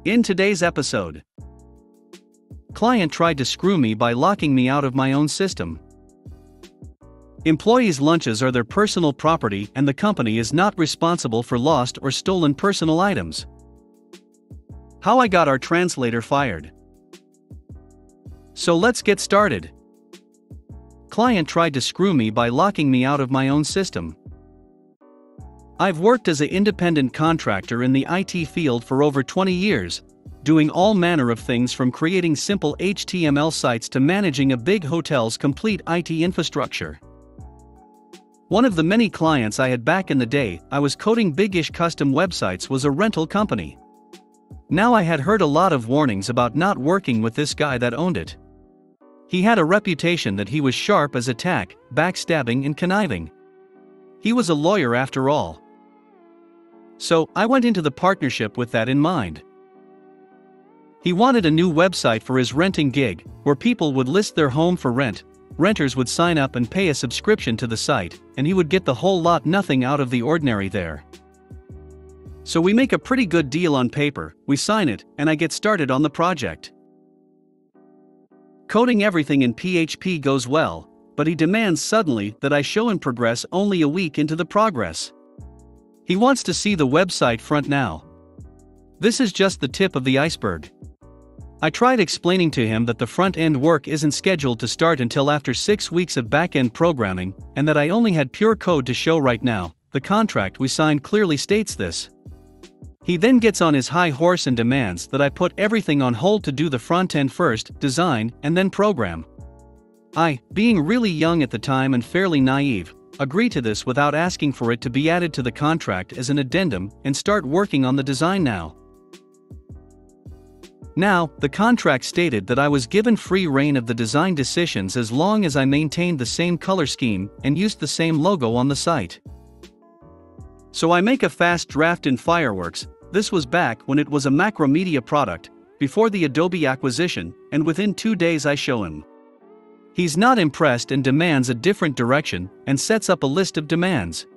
In today's episode, client tried to screw me by locking me out of my own system. Employees' lunches are their personal property and the company is not responsible for lost or stolen personal items. How I got our translator fired. So let's get started. Client tried to screw me by locking me out of my own system. I've worked as an independent contractor in the IT field for over 20 years, doing all manner of things from creating simple HTML sites to managing a big hotel's complete IT infrastructure. One of the many clients I had back in the day I was coding big-ish custom websites was a rental company. Now I had heard a lot of warnings about not working with this guy that owned it. He had a reputation that he was sharp as a tack, backstabbing and conniving. He was a lawyer after all. So, I went into the partnership with that in mind. He wanted a new website for his renting gig, where people would list their home for rent, renters would sign up and pay a subscription to the site, and he would get the whole lot, nothing out of the ordinary there. So we make a pretty good deal on paper, we sign it, and I get started on the project. Coding everything in PHP goes well, but he demands suddenly that I show him progress only a week into the progress. He wants to see the website front now. This is just the tip of the iceberg. I tried explaining to him that the front-end work isn't scheduled to start until after 6 weeks of back-end programming, and that I only had pure code to show right now. The contract we signed clearly states this. He then gets on his high horse and demands that I put everything on hold to do the front-end first, design, and then program. I, being really young at the time and fairly naive, agree to this without asking for it to be added to the contract as an addendum and start working on the design now. Now, the contract stated that I was given free rein of the design decisions as long as I maintained the same color scheme and used the same logo on the site. So I make a fast draft in Fireworks. This was back when it was a Macromedia product, before the Adobe acquisition, and within 2 days I show him. He's not impressed and demands a different direction, and sets up a list of demands.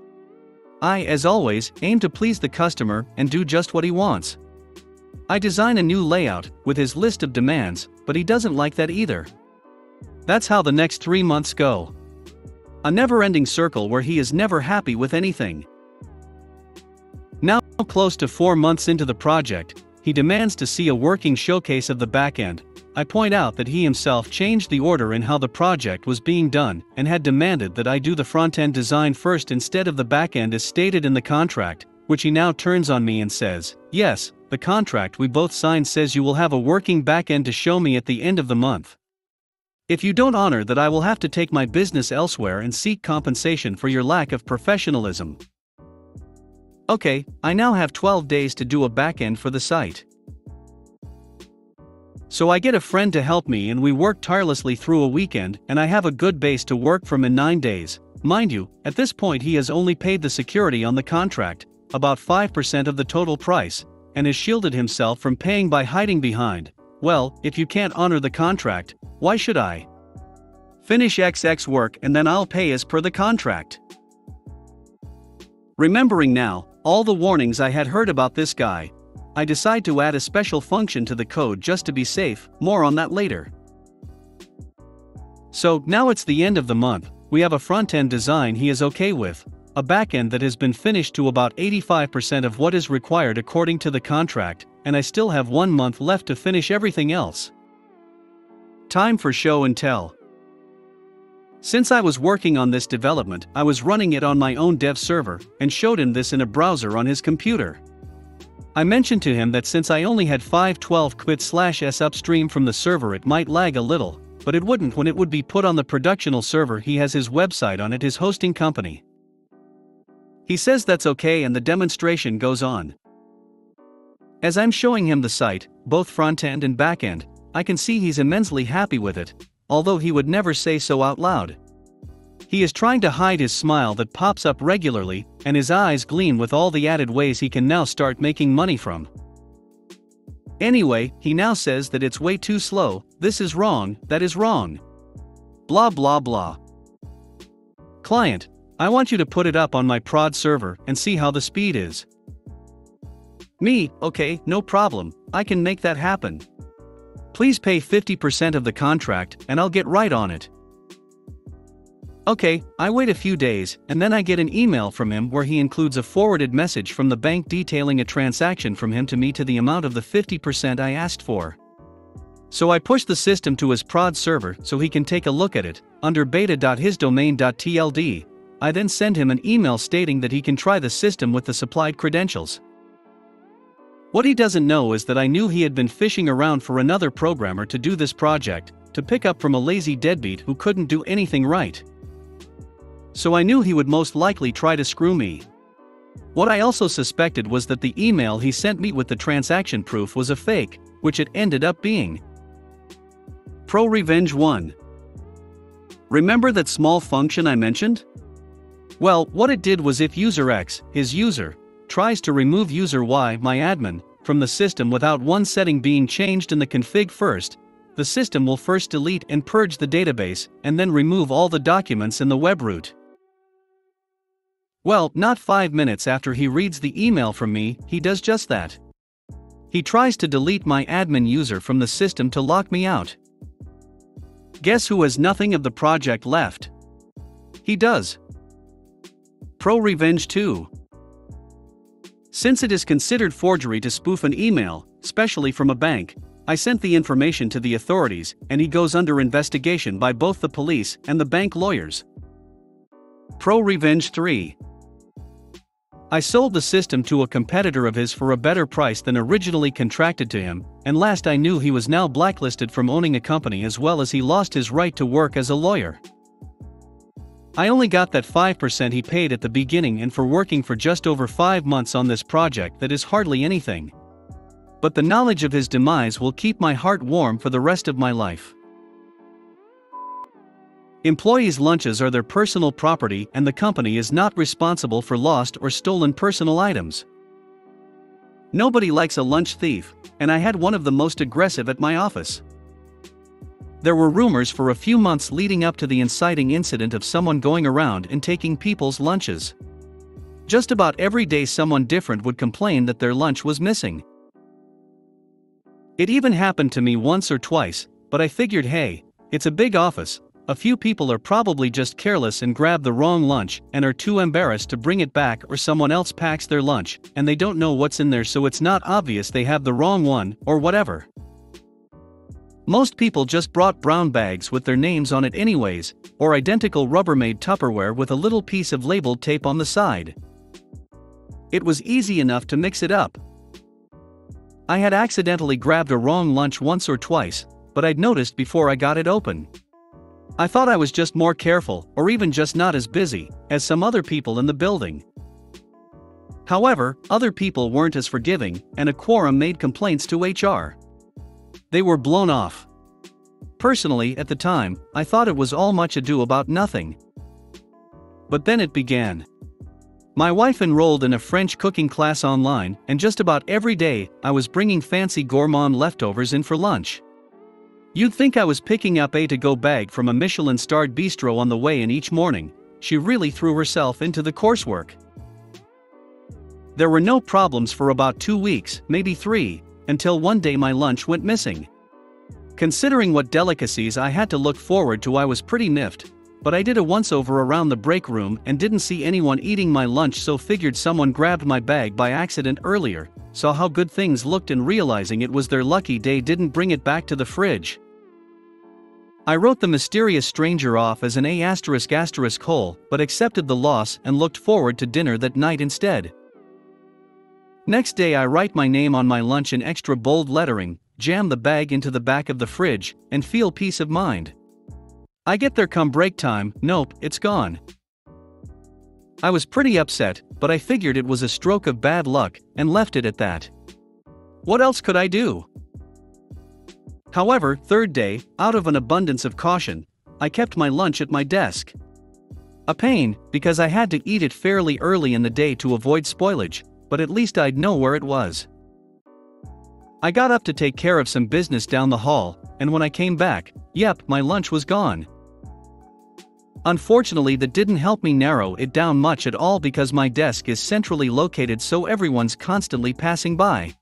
I, as always, aim to please the customer and do just what he wants. I design a new layout with his list of demands, but he doesn't like that either. That's how the next 3 months go. A never-ending circle where he is never happy with anything. Now, close to 4 months into the project, he demands to see a working showcase of the backend. I point out that he himself changed the order in how the project was being done and had demanded that I do the front-end design first instead of the back-end as stated in the contract, which he now turns on me and says, "Yes, the contract we both signed says you will have a working back-end to show me at the end of the month. If you don't honor that, I will have to take my business elsewhere and seek compensation for your lack of professionalism." Okay, I now have 12 days to do a back-end for the site. So I get a friend to help me and we work tirelessly through a weekend, and I have a good base to work from in 9 days. Mind you, at this point he has only paid the security on the contract, about 5% of the total price, and has shielded himself from paying by hiding behind, "Well, if you can't honor the contract, why should I? Finish XX work and then I'll pay as per the contract." Remembering now all the warnings I had heard about this guy, I decide to add a special function to the code just to be safe, more on that later. So, now it's the end of the month, we have a front-end design he is okay with, a back-end that has been finished to about 85% of what is required according to the contract, and I still have 1 month left to finish everything else. Time for show and tell. Since I was working on this development, I was running it on my own dev server, and showed him this in a browser on his computer. I mentioned to him that since I only had 512 quit/s upstream from the server it might lag a little, but it wouldn't when it would be put on the productional server. He has his website on it, his hosting company. He says that's okay and the demonstration goes on. As I'm showing him the site, both front-end and back-end, I can see he's immensely happy with it, although he would never say so out loud. He is trying to hide his smile that pops up regularly, and his eyes gleam with all the added ways he can now start making money from. Anyway, he now says that it's way too slow, this is wrong, that is wrong. Blah blah blah. Client, I want you to put it up on my prod server and see how the speed is. Me, okay, no problem, I can make that happen. Please pay 50% of the contract and I'll get right on it. Okay, I wait a few days, and then I get an email from him where he includes a forwarded message from the bank detailing a transaction from him to me to the amount of the 50% I asked for. So I push the system to his prod server so he can take a look at it, under beta.hisdomain.tld. I then send him an email stating that he can try the system with the supplied credentials. What he doesn't know is that I knew he had been fishing around for another programmer to do this project, to pick up from a lazy deadbeat who couldn't do anything right. So I knew he would most likely try to screw me. What I also suspected was that the email he sent me with the transaction proof was a fake, which it ended up being. Pro Revenge 1. Remember that small function I mentioned? Well, what it did was if user X, his user, tries to remove user Y, my admin, from the system without one setting being changed in the config first, the system will first delete and purge the database, and then remove all the documents in the web root. Well, not 5 minutes after he reads the email from me, he does just that. He tries to delete my admin user from the system to lock me out. Guess who has nothing of the project left? He does. Pro Revenge 2. Since it is considered forgery to spoof an email, especially from a bank, I sent the information to the authorities, and he goes under investigation by both the police and the bank lawyers. Pro Revenge 3. I sold the system to a competitor of his for a better price than originally contracted to him, and last I knew he was now blacklisted from owning a company as well as he lost his right to work as a lawyer. I only got that 5% he paid at the beginning and for working for just over 5 months on this project that is hardly anything. But the knowledge of his demise will keep my heart warm for the rest of my life. Employees' lunches are their personal property and the company is not responsible for lost or stolen personal items. Nobody likes a lunch thief, and I had one of the most aggressive at my office. There were rumors for a few months leading up to the inciting incident of someone going around and taking people's lunches. Just about every day someone different would complain that their lunch was missing. It even happened to me once or twice, but I figured, hey, it's a big office, a few people are probably just careless and grab the wrong lunch and are too embarrassed to bring it back, or someone else packs their lunch and they don't know what's in there so it's not obvious they have the wrong one, or whatever. Most people just brought brown bags with their names on it anyways, or identical Rubbermaid Tupperware with a little piece of labeled tape on the side. It was easy enough to mix it up. I had accidentally grabbed a wrong lunch once or twice, but I'd noticed before I got it open. I thought I was just more careful, or even just not as busy as some other people in the building. However, other people weren't as forgiving, and a quorum made complaints to HR. They were blown off. Personally, at the time, I thought it was all much ado about nothing. But then it began. My wife enrolled in a French cooking class online, and just about every day, I was bringing fancy gourmand leftovers in for lunch. You'd think I was picking up a to-go bag from a Michelin-starred bistro on the way in each morning. She really threw herself into the coursework. There were no problems for about 2 weeks, maybe 3, until one day my lunch went missing. Considering what delicacies I had to look forward to, I was pretty miffed, but I did a once-over around the break room and didn't see anyone eating my lunch, so figured someone grabbed my bag by accident earlier, saw how good things looked, and realizing it was their lucky day didn't bring it back to the fridge. I wrote the mysterious stranger off as an A****, but accepted the loss and looked forward to dinner that night instead. Next day I write my name on my lunch in extra bold lettering, jam the bag into the back of the fridge, and feel peace of mind. I get there come break time, nope, it's gone. I was pretty upset, but I figured it was a stroke of bad luck, and left it at that. What else could I do? However, third day, out of an abundance of caution, I kept my lunch at my desk. A pain, because I had to eat it fairly early in the day to avoid spoilage, but at least I'd know where it was. I got up to take care of some business down the hall, and when I came back, yep, my lunch was gone. Unfortunately, that didn't help me narrow it down much at all because my desk is centrally located, so everyone's constantly passing by.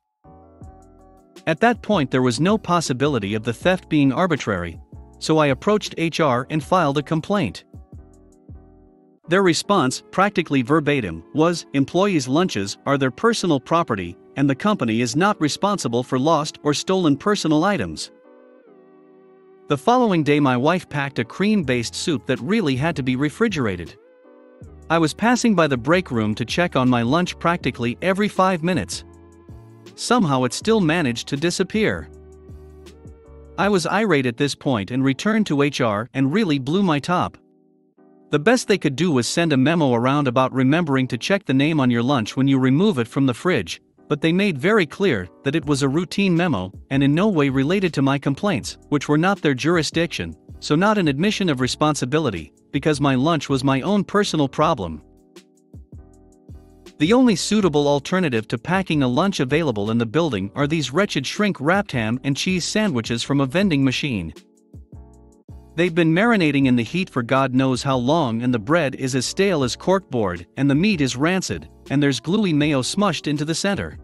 At that point, there was no possibility of the theft being arbitrary, so I approached HR and filed a complaint. Their response, practically verbatim, was, "Employees' lunches are their personal property, and the company is not responsible for lost or stolen personal items." The following day, my wife packed a cream-based soup that really had to be refrigerated. I was passing by the break room to check on my lunch practically every 5 minutes. Somehow it still managed to disappear. I was irate at this point and returned to HR and really blew my top. The best they could do was send a memo around about remembering to check the name on your lunch when you remove it from the fridge, but they made very clear that it was a routine memo and in no way related to my complaints, which were not their jurisdiction, so not an admission of responsibility, because my lunch was my own personal problem. The only suitable alternative to packing a lunch available in the building are these wretched shrink-wrapped ham and cheese sandwiches from a vending machine. They've been marinating in the heat for God knows how long, and the bread is as stale as corkboard, and the meat is rancid, and there's gluey mayo smushed into the center.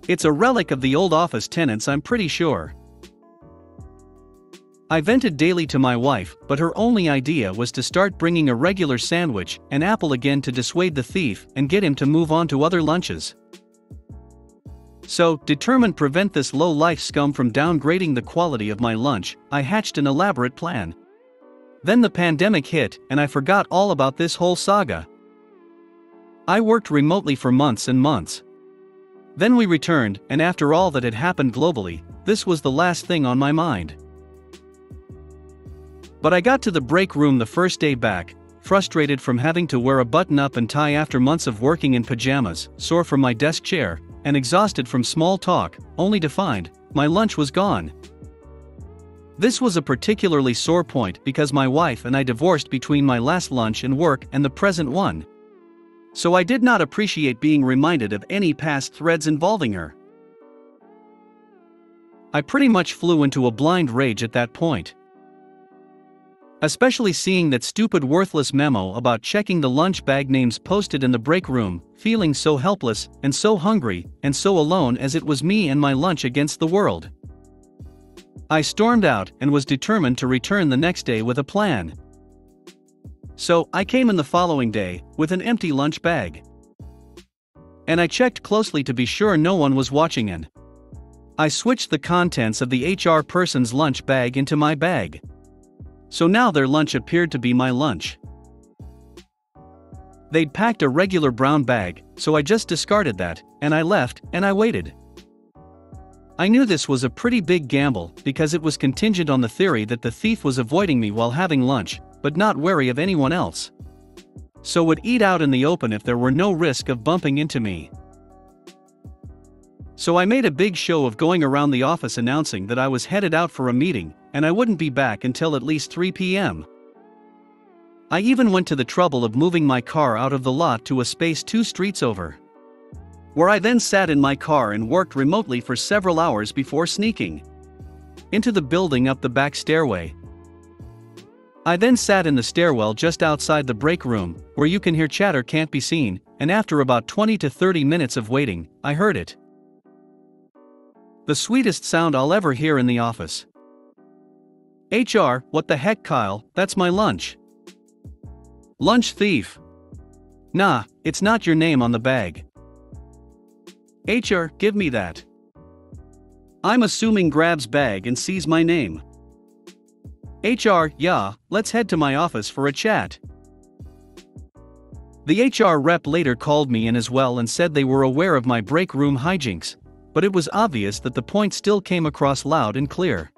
It's a relic of the old office tenants, I'm pretty sure. I vented daily to my wife, but her only idea was to start bringing a regular sandwich and apple again to dissuade the thief and get him to move on to other lunches. So, determined to prevent this low-life scum from downgrading the quality of my lunch, I hatched an elaborate plan. Then the pandemic hit, and I forgot all about this whole saga. I worked remotely for months and months. Then we returned, and after all that had happened globally, this was the last thing on my mind. But I got to the break room the first day back, frustrated from having to wear a button-up and tie after months of working in pajamas, sore from my desk chair, and exhausted from small talk, only to find my lunch was gone. This was a particularly sore point because my wife and I divorced between my last lunch and work and the present one. So I did not appreciate being reminded of any past threads involving her. I pretty much flew into a blind rage at that point. Especially seeing that stupid worthless memo about checking the lunch bag names posted in the break room, feeling so helpless, and so hungry, and so alone as it was me and my lunch against the world. I stormed out and was determined to return the next day with a plan. So, I came in the following day, with an empty lunch bag. And I checked closely to be sure no one was watching, and I switched the contents of the HR person's lunch bag into my bag. So now their lunch appeared to be my lunch. They'd packed a regular brown bag, so I just discarded that, and I left, and I waited. I knew this was a pretty big gamble, because it was contingent on the theory that the thief was avoiding me while having lunch, but not wary of anyone else. So would eat out in the open if there were no risk of bumping into me. So I made a big show of going around the office announcing that I was headed out for a meeting, and I wouldn't be back until at least 3 p.m. I even went to the trouble of moving my car out of the lot to a space 2 streets over, where I then sat in my car and worked remotely for several hours before sneaking into the building up the back stairway. I then sat in the stairwell just outside the break room, where you can hear chatter can't be seen, and after about 20 to 30 minutes of waiting, I heard it. The sweetest sound I'll ever hear in the office. HR, what the heck, Kyle, that's my lunch. Lunch thief. Nah, it's not your name on the bag. HR, give me that. I'm assuming grabs bag and sees my name. HR, yeah, let's head to my office for a chat. The HR rep later called me in as well and said they were aware of my break room hijinks, but it was obvious that the point still came across loud and clear.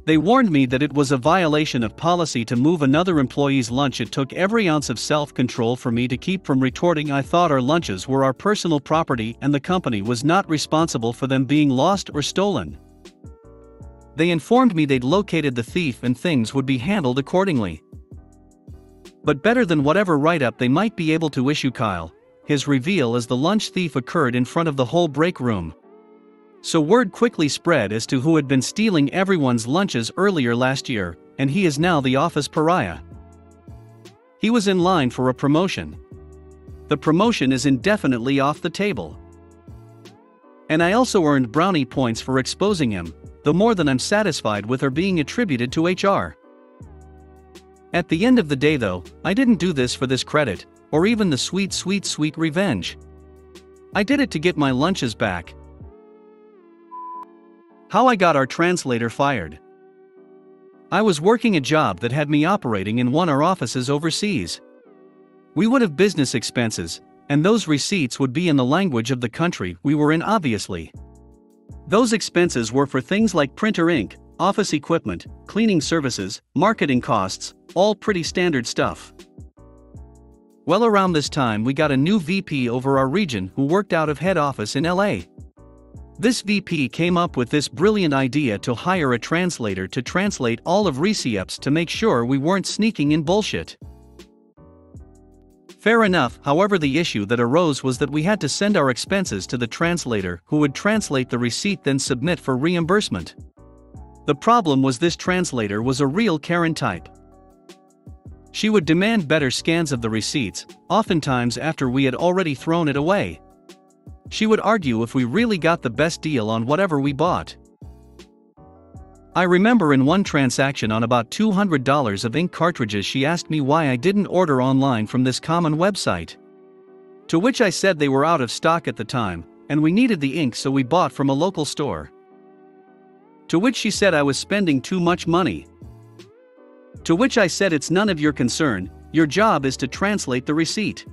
They warned me that it was a violation of policy to move another employee's lunch. It took every ounce of self-control for me to keep from retorting I thought our lunches were our personal property and the company was not responsible for them being lost or stolen. They informed me they'd located the thief and things would be handled accordingly. But better than whatever write-up they might be able to issue, Kyle, his reveal as the lunch thief occurred in front of the whole break room. So word quickly spread as to who had been stealing everyone's lunches earlier last year, and he is now the office pariah. He was in line for a promotion. The promotion is indefinitely off the table. And I also earned brownie points for exposing him, though more than I'm satisfied with are being attributed to HR. At the end of the day though, I didn't do this for this credit, or even the sweet revenge. I did it to get my lunches back. How I got our translator fired. I was working a job that had me operating in one of our offices overseas. We would have business expenses, and those receipts would be in the language of the country we were in obviously. Those expenses were for things like printer ink, office equipment, cleaning services, marketing costs, all pretty standard stuff. Well, around this time we got a new VP over our region who worked out of head office in LA. This VP came up with this brilliant idea to hire a translator to translate all of receipts to make sure we weren't sneaking in bullshit. Fair enough, however, the issue that arose was that we had to send our expenses to the translator who would translate the receipt then submit for reimbursement. The problem was this translator was a real Karen type. She would demand better scans of the receipts, oftentimes after we had already thrown it away. She would argue if we really got the best deal on whatever we bought. I remember in one transaction on about $200 of ink cartridges she asked me why I didn't order online from this common website. To which I said they were out of stock at the time, and we needed the ink so we bought from a local store. To which she said I was spending too much money. To which I said it's none of your concern, your job is to translate the receipt.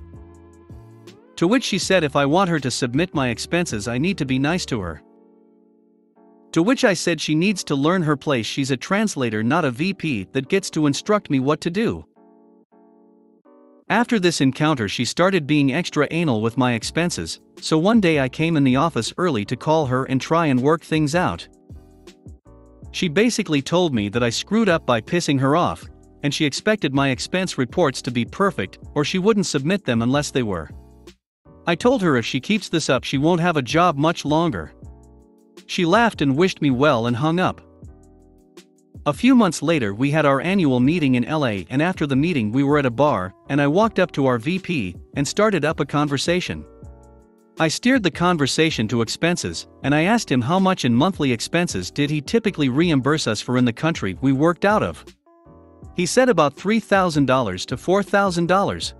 To which she said if I want her to submit my expenses I need to be nice to her. To which I said she needs to learn her place, she's a translator not a VP that gets to instruct me what to do. After this encounter she started being extra anal with my expenses, so one day I came in the office early to call her and try and work things out. She basically told me that I screwed up by pissing her off, and she expected my expense reports to be perfect or she wouldn't submit them unless they were. I told her if she keeps this up she won't have a job much longer. She laughed and wished me well and hung up. A few months later we had our annual meeting in LA, and after the meeting we were at a bar, and I walked up to our VP and started up a conversation. I steered the conversation to expenses, and I asked him how much in monthly expenses did he typically reimburse us for in the country we worked out of. He said about $3,000 to $4,000.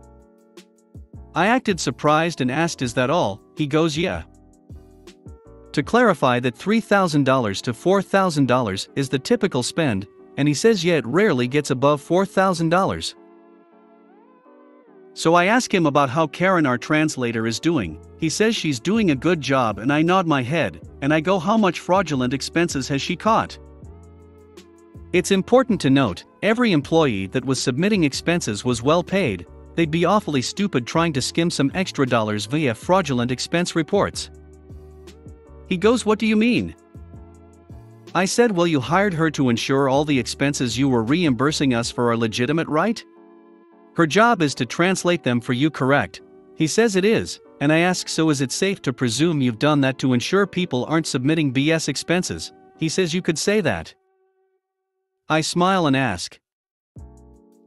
I acted surprised and asked, "Is that all?" He goes, "Yeah." To clarify that $3,000 to $4,000 is the typical spend, and he says yeah, it rarely gets above $4,000. So I ask him about how Karen our translator is doing. He says she's doing a good job, and I nod my head, and I go, how much fraudulent expenses has she caught? It's important to note, every employee that was submitting expenses was well paid. They'd be awfully stupid trying to skim some extra dollars via fraudulent expense reports. He goes, "What do you mean?" I said, "Well, you hired her to ensure all the expenses you were reimbursing us for are legitimate, right? Her job is to translate them for you, correct?" He says it is, and I ask, "So is it safe to presume you've done that to ensure people aren't submitting BS expenses?" He says you could say that. I smile and ask,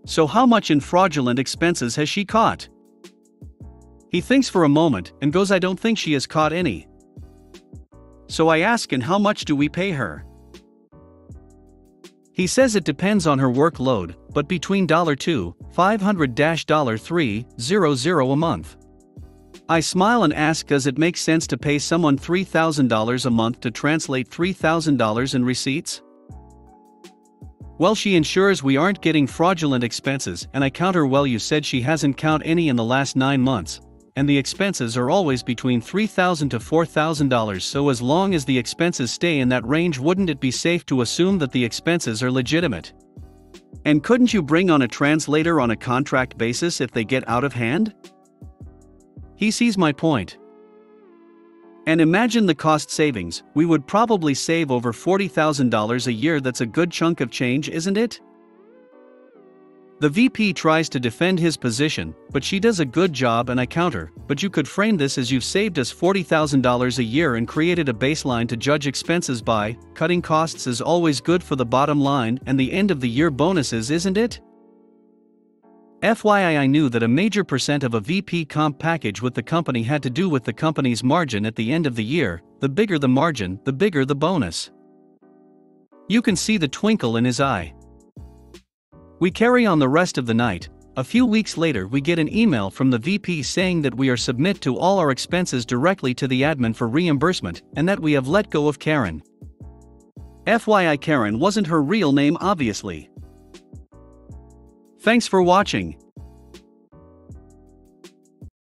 "So how much in fraudulent expenses has she caught?" He thinks for a moment and goes, "I don't think she has caught any." So I ask, "And how much do we pay her?" He says it depends on her workload, but between $2 to $500-$300 a month. I smile and ask, does it make sense to pay someone $3,000 a month to translate $3,000 in receipts? Well, she ensures we aren't getting fraudulent expenses, and I counter, well, you said she hasn't counted any in the last 9 months. And the expenses are always between $3,000 to $4,000, so as long as the expenses stay in that range, wouldn't it be safe to assume that the expenses are legitimate? And couldn't you bring on a translator on a contract basis if they get out of hand? He sees my point. And imagine the cost savings, we would probably save over $40,000 a year. That's a good chunk of change, isn't it? The VP tries to defend his position, but she does a good job and I counter, but you could frame this as you've saved us $40,000 a year and created a baseline to judge expenses by. Cutting costs is always good for the bottom line and the end of the year bonuses, isn't it? FYI, I knew that a major percent of a VP comp package with the company had to do with the company's margin at the end of the year. The bigger the margin, the bigger the bonus. You can see the twinkle in his eye. We carry on the rest of the night. A few weeks later we get an email from the VP saying that we are submit to all our expenses directly to the admin for reimbursement, and that we have let go of Karen. FYI, Karen wasn't her real name, obviously. Thanks for watching.